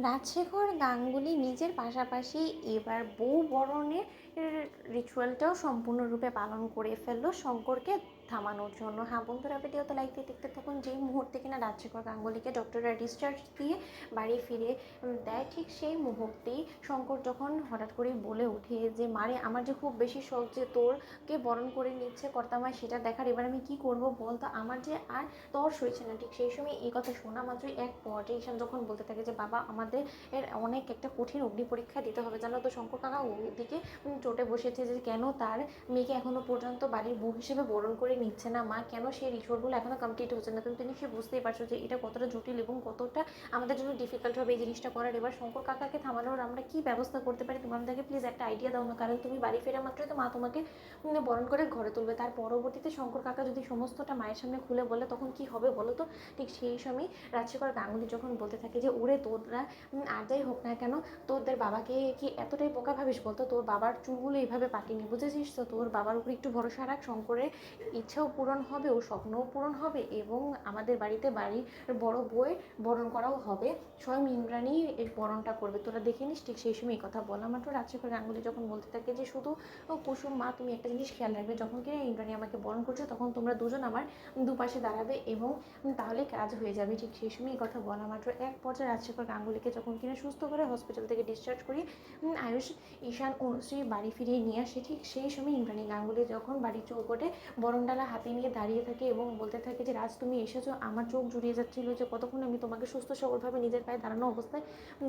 রাজশেখর গাঙ্গুলি নিজের পাশাপাশি এবার বউ বরণের রিচুয়ালটাও সম্পূর্ণরূপে পালন করে ফেললো শঙ্করকে থামানোর জন্য। হ্যাঁ বন্ধুরা, ভিডিওতে লাইক দিয়ে দেখতে থাকুন। যেই মুহূর্তে কিনা রাজশেখর গাঙ্গুলিকে ডক্টররা ডিসচার্জ দিয়ে বাড়ি ফিরে দেয়, ঠিক সেই মুহূর্তেই শঙ্কর যখন হঠাৎ করেই বলে ওঠে যে মারে, আমার যে খুব বেশি শখ যে তোরকে বরণ করে নিচ্ছে কর্তামায় সেটা দেখার, এবার আমি কি করব বলতো, আমার যে আর তর সইছে না। ঠিক সেই সময় এই কথা শোনা মাত্রই এক পর্যায়ে ঈশান যখন বলতে থাকে যে বাবা, আমাদের অনেক একটা কঠিন অগ্নি পরীক্ষা দিতে হবে জানো তো। শঙ্কর কাকা ওদিকে চটে বসেছে যে কেন তার মেয়েকে এখনো পর্যন্ত বাড়ির বউ হিসেবে বরণ করে নিচ্ছে না মা, কেন সেই রিচুয়ালগুলো এখনো কমপ্লিট হচ্ছে না। তুমি সে বুঝতেই পারছো যে এটা কতটা জটিল এবং কতটা আমাদের জন্য ডিফিকাল্ট হবে এই জিনিসটা করার। এবার শঙ্কর কাকাকে থামানোর আমরা কি ব্যবস্থা করতে পারি, তুমি আমাদেরকে প্লিজ একটা আইডিয়া দাও না। কারণ তুমি বাড়ি ফেরা মাত্রই তো মা তোমাকে বরণ করে ঘরে তুলবে, তার পরবর্তীতে শঙ্কর কাকা যদি সমস্তটা মায়ের সামনে খুলে বলে তখন কি হবে বলো তো। ঠিক সেই সময় রাজশেখর গাঙ্গুলি যখন বলতে থাকে যে ওরে তোরা আর যাই হোক না কেন, তোদের বাবাকে কি এতটাই বোকা ভাবিস বলতো, তোর বাবার চুলগুলো এইভাবে পাকিনি বুঝেছিস তো, তোর বাবার উপর একটু ভরসা রাখ, শঙ্করের ইচ্ছেও পূরণ হবে, ও স্বপ্নও পূরণ হবে এবং আমাদের বাড়িতে বাড়ির বড় বউয়ের বরণ করাও হবে, স্বয়ং ইন্দ্রাণী এই বরণটা করবে, তোরা দেখে নিস। ঠিক সেই সময় এই কথা বলা মাত্র রাজশেখর গাঙ্গুলি যখন বলতে থাকে যে শুধু কুসুম মা তুমি একটা জিনিস খেয়াল রাখবে, যখন কিনা ইন্দ্রাণী আমাকে বরণ করছো তখন তোমরা দুজন আমার দুপাশে দাঁড়াবে এবং তাহলে কাজ হয়ে যাবে। ঠিক সেই সময় এই কথা বলা মাত্র এক পর্যায়ে রাজশেখর গাঙ্গুলিকে যখন কিনা সুস্থ করে হসপিটাল থেকে ডিসচার্জ করি আয়ুষ, ঈশান, অনুশ্রী বাড়ি ফিরিয়ে নিয়ে আসে, ঠিক সেই সময় ইন্দ্রাণী গাঙ্গুলি যখন বাড়ির চৌকটে বরণডালা হাতে নিয়ে দাঁড়িয়ে থাকে এবং বলতে থাকে যে রাজ তুমি এসেছো, আমার চোখ জুড়িয়ে যাচ্ছিল যে কতক্ষণ আমি তোমাকে সুস্থ সবলভাবে নিজের পায়ে দাঁড়ানো অবস্থায়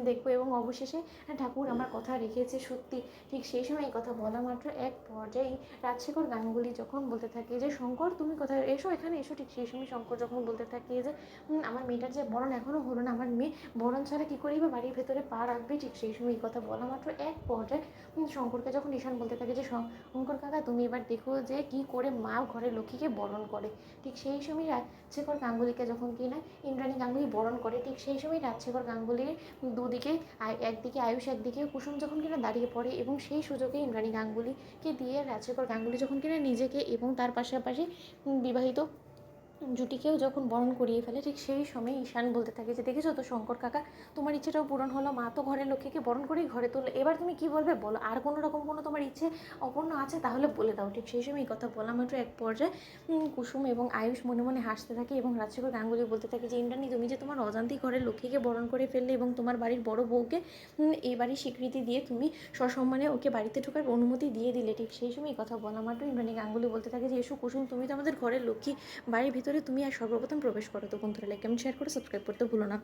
দেখবো এবং অবশেষে ঠাকুর আমার কথা রেখেছে সত্যি। ঠিক সেই সময় এই কথা বলা মাত্র এক পর্যায়ে রাজশেখর গাঙ্গুলি যখন বলতে থাকে যে শঙ্কর তুমি কোথায়, এসো এখানে এসো। ঠিক সেই সময় শঙ্কর যখন বলতে থাকে যে আমার মেয়েটার যে বরণ এখনও হলো না, আমার মেয়ে বরণ ছাড়া কী করেই বা বাড়ির ভেতরে পা রাখবে। ঠিক সেই সময় এই কথা বলা মাত্র এক পর্যায়ে শঙ্করকে যখন ঈশান বলতে থাকে যে শঙ্কর কাকা তুমি এবার দেখো যে কি করে মা ঘরের লক্ষ্মীকে বরণ করে। ঠিক সেই সময় রাজশেখর গাঙ্গুলিকে যখন কিনা ইন্দ্রাণী গাঙ্গুলি বরণ করে, ঠিক সেই সময় রাজশেখর গাঙ্গুলির দুদিকে একদিকে আয়ুষ একদিকে কুসুম যখন কিনা দাঁড়িয়ে পড়ে এবং সেই সুযোগে ইন্দ্রাণী গাঙ্গুলিকে দিয়ে রাজশেখর গাঙ্গুলি যখন কিনা নিজেকে এবং তার পাশাপাশি বিবাহিত জুটিকেও যখন বরণ করিয়ে ফেলে, ঠিক সেই সময় ঈশান বলতে থাকে যে দেখেছো তো শঙ্কর কাকা, তোমার ইচ্ছেটাও পূরণ হলো, মা তো ঘরের লক্ষ্মীকে বরণ করেই ঘরে তুললো, এবার তুমি কি বলবে বলো, আর কোনো রকম কোনো তোমার ইচ্ছে অপূর্ণ আছে তাহলে বলে দাও। ঠিক সেই সময় এই কথা বলা মাত্র এক পর্যায়ে কুসুম এবং আয়ুষ মনে মনে হাসতে থাকে এবং রাজশেখর গাঙ্গুলি বলতে থাকে যে ইন্দ্রাণী তুমি যে তোমার অজান্তেই ঘরের লক্ষ্মীকে বরণ করে ফেললে এবং তোমার বাড়ির বড় বউকে এই বাড়ির স্বীকৃতি দিয়ে তুমি সসম্মানে ওকে বাড়িতে ঢোকার অনুমতি দিয়ে দিলে। ঠিক সেই সময় এই কথা বলা মাত্র ইন্দ্রাণী গাঙ্গুলি বলতে থাকে যে এসো কুসুম, তুমি তো আমাদের ঘরের লক্ষ্মী, বাড়ির ভিতরে তুমি আর সর্বপ্রথম প্রবেশ করো। তো বন্ধুরা লাইক কমেন্ট শেয়ার করে সাবস্ক্রাইব করতে ভুলো না।